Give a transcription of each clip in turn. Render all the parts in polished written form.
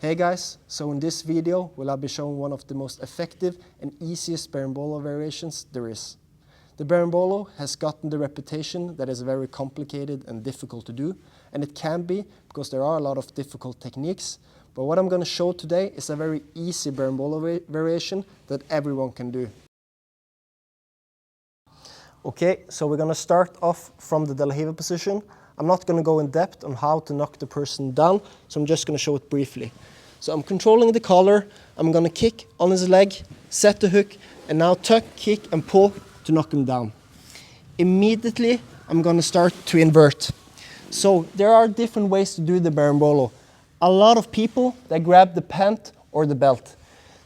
Hey guys, so in this video I'll be showing one of the most effective and easiest berimbolo variations there is. The berimbolo has gotten the reputation that it's very complicated and difficult to do, and it can be because there are a lot of difficult techniques, but what I'm going to show today is a very easy berimbolo variation that everyone can do. Okay, so we're going to start off from the Delahiva position. I'm not going to go in depth on how to knock the person down, so I'm just going to show it briefly. So I'm controlling the collar, I'm going to kick on his leg, set the hook, and now tuck, kick, and pull to knock him down. Immediately, I'm going to start to invert. So there are different ways to do the berimbolo. A lot of people, they grab the pant or the belt.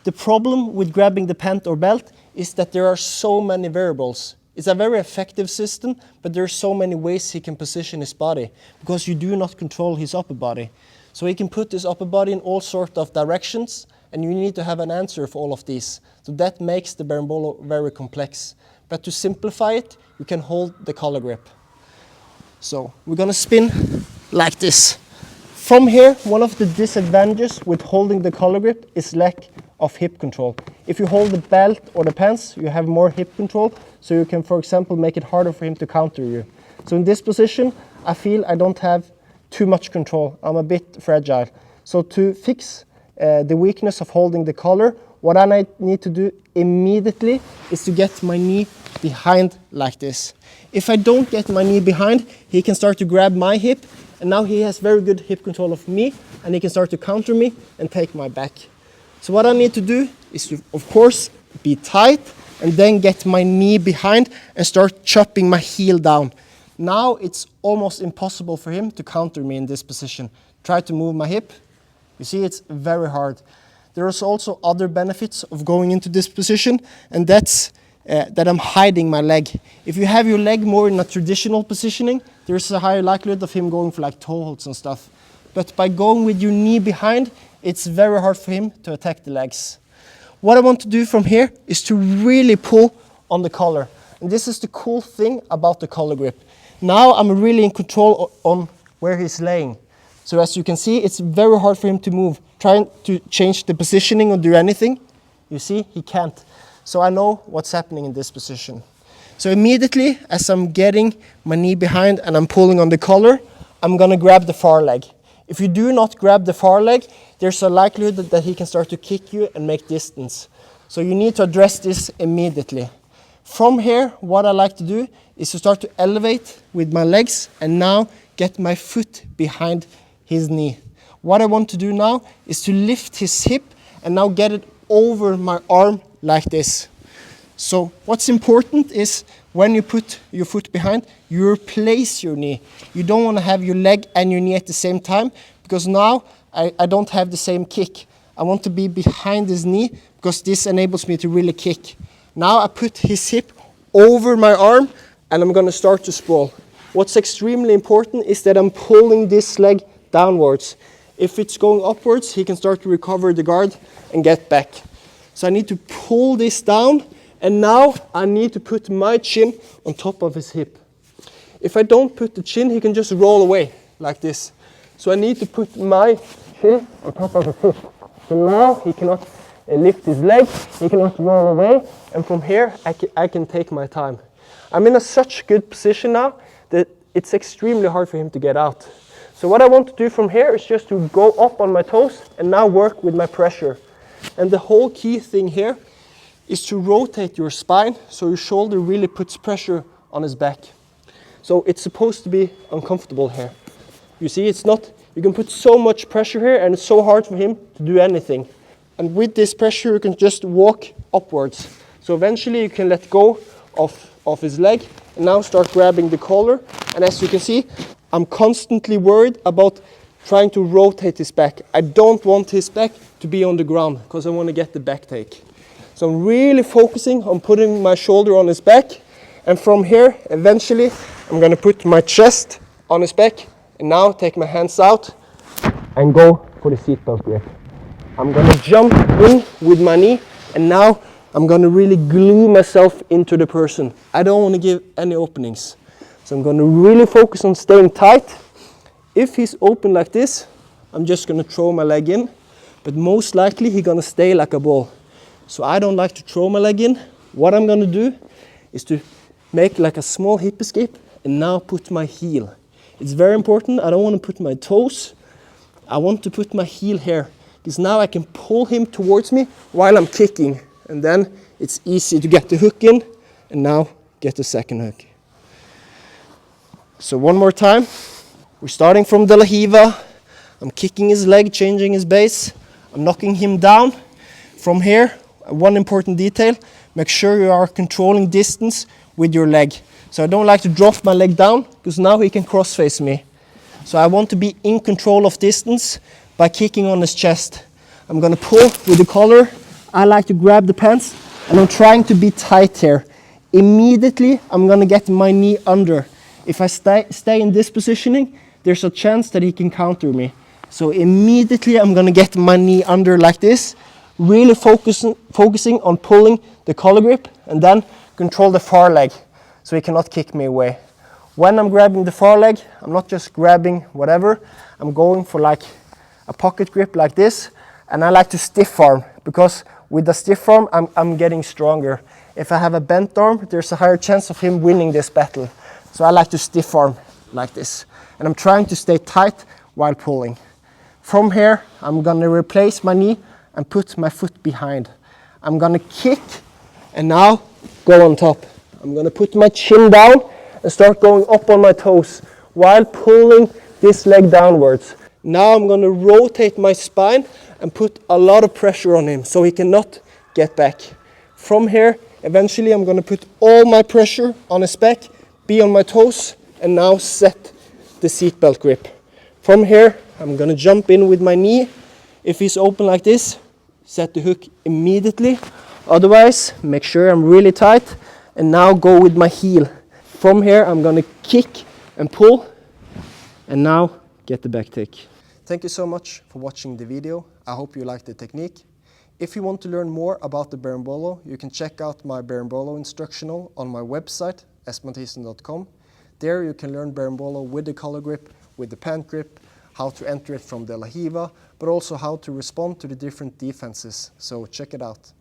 The problem with grabbing the pant or belt is that there are so many variables. It's a very effective system, but there are so many ways he can position his body because you do not control his upper body. So he can put his upper body in all sorts of directions, and you need to have an answer for all of these. So that makes the berimbolo very complex. But to simplify it, you can hold the collar grip. So we're going to spin like this. From here, one of the disadvantages with holding the collar grip is lack of hip control. If you hold the belt or the pants, you have more hip control, so you can, for example, make it harder for him to counter you. So in this position, I feel I don't have too much control. I'm a bit fragile. So to fix the weakness of holding the collar, what I need to do immediately is to get my knee behind like this. If I don't get my knee behind, he can start to grab my hip, and now he has very good hip control of me, and he can start to counter me and take my back. So what I need to do is to, of course, be tight and then get my knee behind and start chopping my heel down. Now it's almost impossible for him to counter me in this position. Try to move my hip. You see, it's very hard. There's also other benefits of going into this position, and that's that I'm hiding my leg. If you have your leg more in a traditional positioning, there's a higher likelihood of him going for like toe holds and stuff. But by going with your knee behind, it's very hard for him to attack the legs. What I want to do from here is to really pull on the collar. And this is the cool thing about the collar grip. Now I'm really in control on where he's laying. So as you can see, it's very hard for him to move. Trying to change the positioning or do anything, you see, he can't. So I know what's happening in this position. So immediately, as I'm getting my knee behind and I'm pulling on the collar, I'm going to grab the far leg. If you do not grab the far leg, there's a likelihood that he can start to kick you and make distance. So you need to address this immediately. From here, what I like to do is to start to elevate with my legs and now get my foot behind his knee. What I want to do now is to lift his hip and now get it over my arm like this. So what's important is when you put your foot behind, you replace your knee. You don't want to have your leg and your knee at the same time, because now I don't have the same kick. I want to be behind his knee because this enables me to really kick. Now I put his hip over my arm and I'm going to start to sprawl. What's extremely important is that I'm pulling this leg downwards. If it's going upwards, he can start to recover the guard and get back. So I need to pull this down, and now I need to put my chin on top of his hip. If I don't put the chin, he can just roll away like this. So I need to put my chin on top of his hip. So now he cannot lift his leg, he cannot roll away, and from here I can take my time. I'm in such good position now that it's extremely hard for him to get out. So what I want to do from here is just to go up on my toes and now work with my pressure. And the whole key thing here is to rotate your spine so your shoulder really puts pressure on his back. So it's supposed to be uncomfortable here. You see, it's not, you can put so much pressure here and it's so hard for him to do anything. And with this pressure, you can just walk upwards. So eventually you can let go of his leg and now start grabbing the collar. And as you can see, I'm constantly worried about trying to rotate his back. I don't want his back to be on the ground because I want to get the back take. So I'm really focusing on putting my shoulder on his back. And from here, eventually, I'm going to put my chest on his back and now take my hands out and go for the seatbelt grip. I'm going to jump in with my knee, and now I'm going to really glue myself into the person. I don't want to give any openings. So I'm going to really focus on staying tight. If he's open like this, I'm just going to throw my leg in. but most likely he's gonna stay like a ball. So I don't like to throw my leg in. What I'm gonna do is to make like a small hip escape and now put my heel. It's very important. I don't want to put my toes. I want to put my heel here, because now I can pull him towards me while I'm kicking, and then it's easy to get the hook in and now get the second hook. So one more time. We're starting from De La Riva. I'm kicking his leg, changing his base. I'm knocking him down. From here, one important detail, make sure you are controlling distance with your leg. So I don't like to drop my leg down, because now he can cross-face me. So I want to be in control of distance by kicking on his chest. I'm gonna pull with the collar. I like to grab the pants, and I'm trying to be tight here. Immediately, I'm gonna get my knee under. If I stay in this positioning, there's a chance that he can counter me. So immediately, I'm gonna get my knee under like this, really focusing on pulling the collar grip, and then control the far leg, so he cannot kick me away. When I'm grabbing the far leg, I'm not just grabbing whatever, I'm going for like a pocket grip like this, and I like to stiff arm, because with the stiff arm, I'm getting stronger. If I have a bent arm, there's a higher chance of him winning this battle. So I like to stiff arm like this, and I'm trying to stay tight while pulling. From here, I'm gonna replace my knee and put my foot behind. I'm gonna kick and now go on top. I'm gonna put my chin down and start going up on my toes while pulling this leg downwards. Now I'm gonna rotate my spine and put a lot of pressure on him so he cannot get back. From here, eventually I'm gonna put all my pressure on his back, be on my toes, and now set the seatbelt grip. From here, I'm gonna jump in with my knee. If he's open like this, set the hook immediately. Otherwise, make sure I'm really tight, and now go with my heel. From here, I'm gonna kick and pull, and now get the back take. Thank you so much for watching the video. I hope you liked the technique. If you want to learn more about the berimbolo, you can check out my Berimbolo Instructional on my website, esmathisen.com. There you can learn berimbolo with the collar grip, with the pant grip, how to enter it from De La Riva, but also how to respond to the different defenses. So check it out.